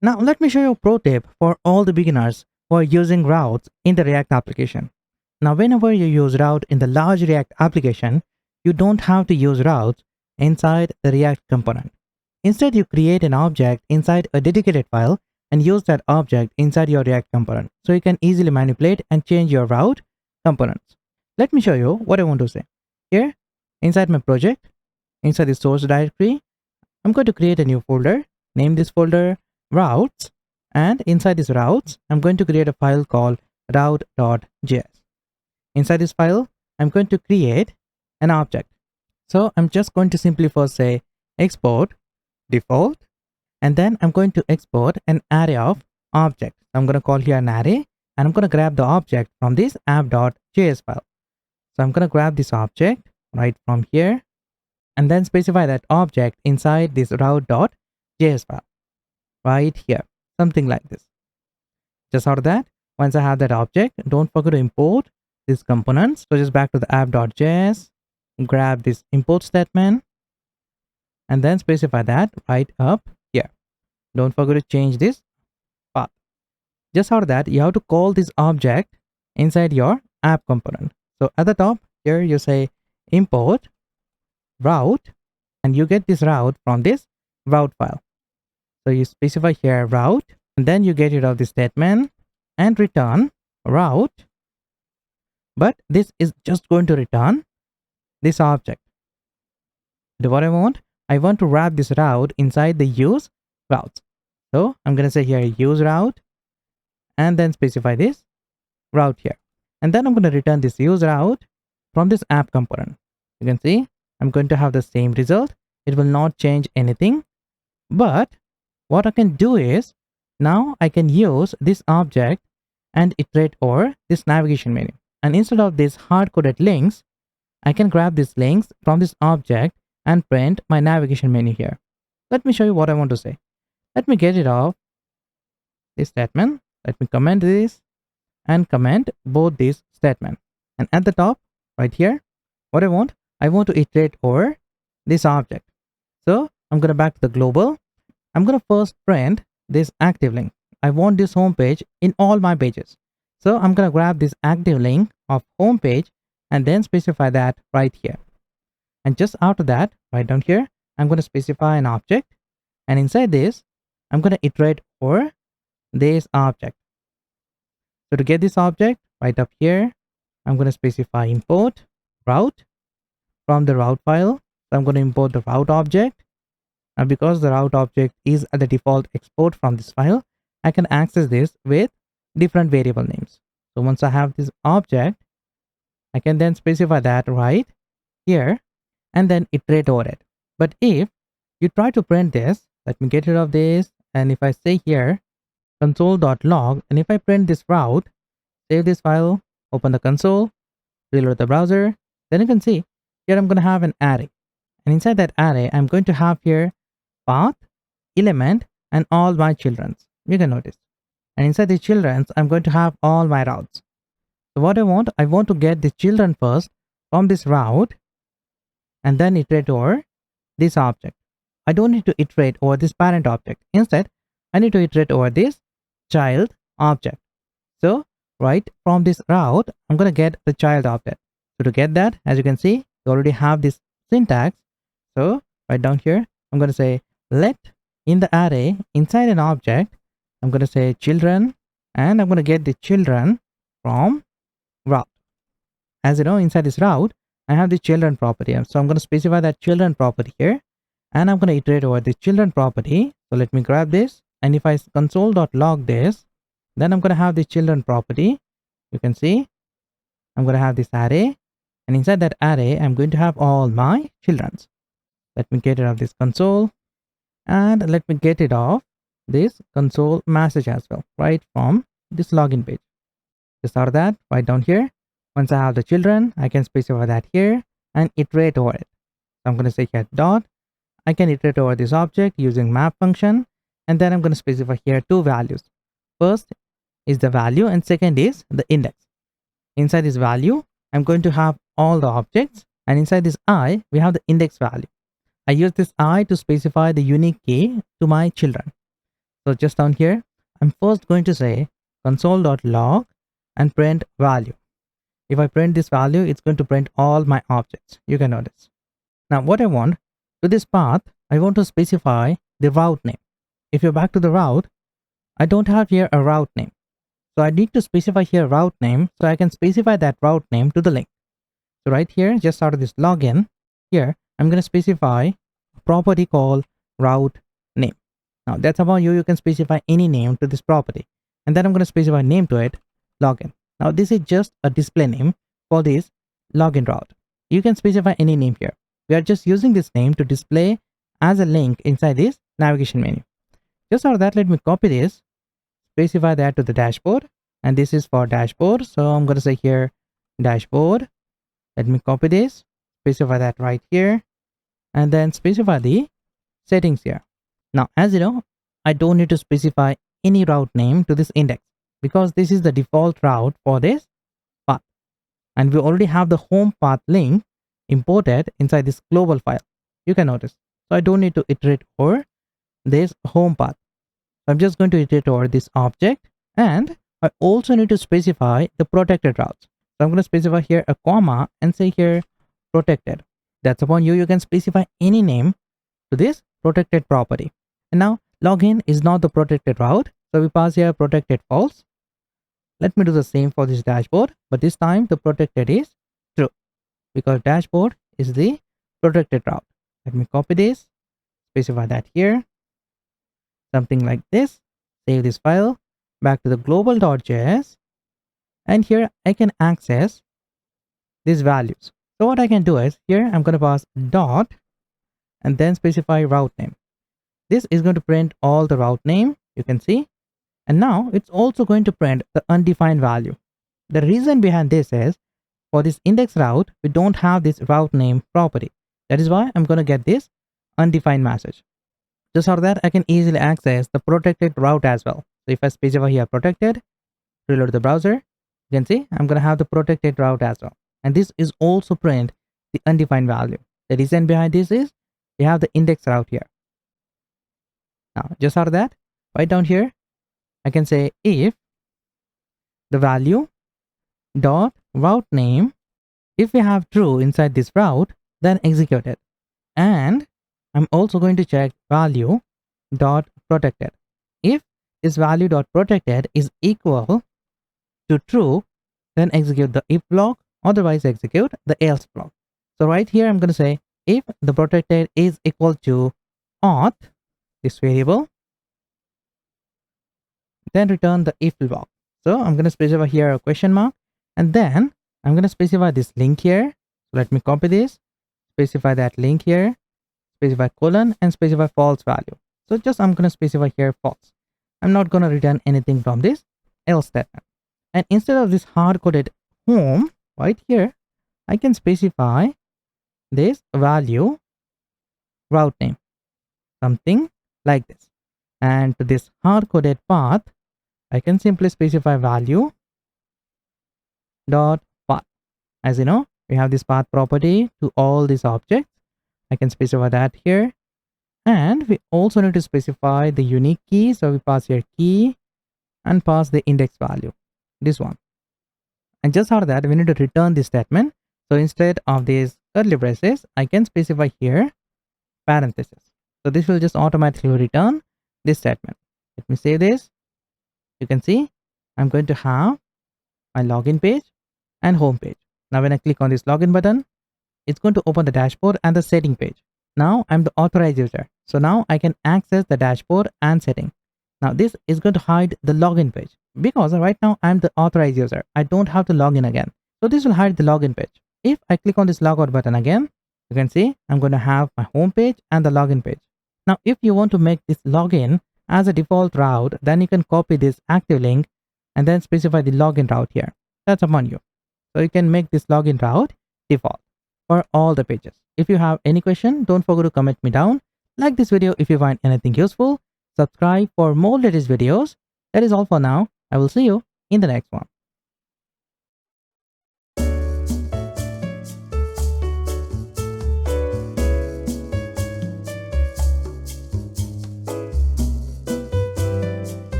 Now let me show you a pro tip for all the beginners who are using routes in the React application. Now whenever you use route in the large React application, you don't have to use routes inside the React component. Instead, you create an object inside a dedicated file and use that object inside your React component. So you can easily manipulate and change your route components. Let me show you what I want to say. Here, inside my project, inside the source directory, I'm going to create a new folder, name this folder routes, and inside this routes, I'm going to create a file called route.js. Inside this file, I'm going to create an object. So I'm just going to simply first say export default, and then I'm going to export an array of objects. I'm going to call here an array, and I'm going to grab the object from this app.js file. So I'm going to grab this object right from here, and then specify that object inside this route.js file right here, something like this. Just out of that, once I have that object, don't forget to import these components. So just back to the app.js, grab this import statement, and then specify that right up here. Don't forget to change this path. Just out of that, you have to call this object inside your app component. So at the top here, you say import route, and you get this route from this route file. So you specify here route, and then you get rid of this statement and return route. But this is just going to return this object. So what I want to wrap this route inside the use routes. So I'm going to say here use route, and then specify this route here. And then I'm going to return this use route from this app component. You can see I'm going to have the same result. It will not change anything. But what I can do is now I can use this object and iterate over this navigation menu. And instead of these hard-coded links, I can grab these links from this object and print my navigation menu here. Let me show you what I want to say. Let me get rid of this statement. Let me comment this and comment both these statements. And at the top, right here, what I want to iterate over this object. So I'm going to back to the global. I'm going to first print this active link. I want this home page in all my pages. So I'm going to grab this active link of home page and then specify that right here. And just after that, right down here, I'm going to specify an object. And inside this, I'm going to iterate over this object. So to get this object right up here, I'm going to specify import route from the route file. So I'm going to import the route object. And because the route object is at the default export from this file, I can access this with different variable names. So once I have this object, I can then specify that right here and then iterate over it. But if you try to print this, let me get rid of this. And if I say here console.log, and if I print this route, save this file, open the console, reload the browser, then you can see here I'm going to have an array. And inside that array, I'm going to have here path, element, and all my children's. You can notice. And inside the children's, I'm going to have all my routes. So what I want to get the children first from this route and then iterate over this object. I don't need to iterate over this parent object. Instead, I need to iterate over this child object. So right from this route, I'm going to get the child object. So to get that, as you can see, you already have this syntax. So right down here, I'm going to say let in the array inside an object, I'm going to say children, and I'm going to get the children from route. As you know, inside this route, I have the children property. So I'm going to specify that children property here, and I'm going to iterate over the children property. So let me grab this. And if I console.log this, then I'm going to have the children property. You can see I'm going to have this array, and inside that array, I'm going to have all my children's. Let me get rid of this console, and let me get rid of this console message as well, right from this login page. Just out of that, right down here, once I have the children, I can specify that here and iterate over it. So I'm going to say here dot. I can iterate over this object using map function, and then I'm going to specify here two values. First is the value, and second is the index. Inside this value, I'm going to have all the objects, and inside this I, we have the index value. I use this I to specify the unique key to my children. So just down here, I'm first going to say console.log and print value. If I print this value, it's going to print all my objects. You can notice. Now what I want, to this path, I want to specify the route name. If you're back to the route, I don't have here a route name. So I need to specify here route name, so I can specify that route name to the link. So right here, just out of this login, here, I'm going to specify a property called route name. Now that's about you. You can specify any name to this property. And then I'm going to specify name to it, login. Now this is just a display name for this login route. You can specify any name here. We are just using this name to display as a link inside this navigation menu. Just out of that, let me copy this, specify that to the dashboard. And this is for dashboard. So I'm going to say here dashboard. Let me copy this, specify that right here, and then specify the settings here. Now, as you know, I don't need to specify any route name to this index because this is the default route for this path. And we already have the home path link imported inside this global file. You can notice. So I don't need to iterate over this home path. I'm just going to iterate over this object, and I also need to specify the protected routes. So I'm going to specify here a comma and say here protected. That's upon you. You can specify any name to this protected property. And now login is not the protected route. So we pass here protected false. Let me do the same for this dashboard, but this time the protected is true because dashboard is the protected route. Let me copy this, specify that here, something like this, save this file, back to the global.js, and here I can access these values. So what I can do is here I'm going to pass dot and then specify route name. This is going to print all the route name, you can see. And now it's also going to print the undefined value. The reason behind this is for this index route, we don't have this route name property. That is why I'm going to get this undefined message. Just so that I can easily access the protected route as well. So if I specify here protected, reload the browser, you can see I'm going to have the protected route as well. And this is also print the undefined value. The reason behind this is we have the index route here. Now, just out of that, right down here, I can say if the value dot route name, if we have true inside this route, then execute it. And I'm also going to check value dot protected. If this value dot protected is equal to true, then execute the if block, otherwise execute the else block. So right here, I'm going to say if the protected is equal to auth, this variable, then return the if block. So I'm going to specify here a question mark, and then I'm going to specify this link here. So let me copy this, specify that link here, specify colon, and specify false value. So just I'm going to specify here false. I'm not going to return anything from this else statement. And instead of this hard-coded home right here, I can specify this value route name, something like this. And to this hard-coded path, I can simply specify value dot path. As you know, we have this path property to all these objects. I can specify that here. And we also need to specify the unique key. So we pass here key and pass the index value, this one. And just out of that, we need to return this statement. So instead of these curly braces, I can specify here parentheses. So this will just automatically return this statement. Let me save this. You can see I'm going to have my login page and home page. Now when I click on this login button, it's going to open the dashboard and the setting page. Now I'm the authorized user. So now I can access the dashboard and setting. Now this is going to hide the login page because right now I'm the authorized user. I don't have to log in again. So this will hide the login page. If I click on this logout button again, you can see I'm going to have my home page and the login page. Now if you want to make this login as a default route, then you can copy this active link and then specify the login route here. That's upon you. So you can make this login route default for all the pages. If you have any question, don't forget to comment me down. Like this video if you find anything useful. Subscribe for more latest videos. That is all for now. I will see you in the next one.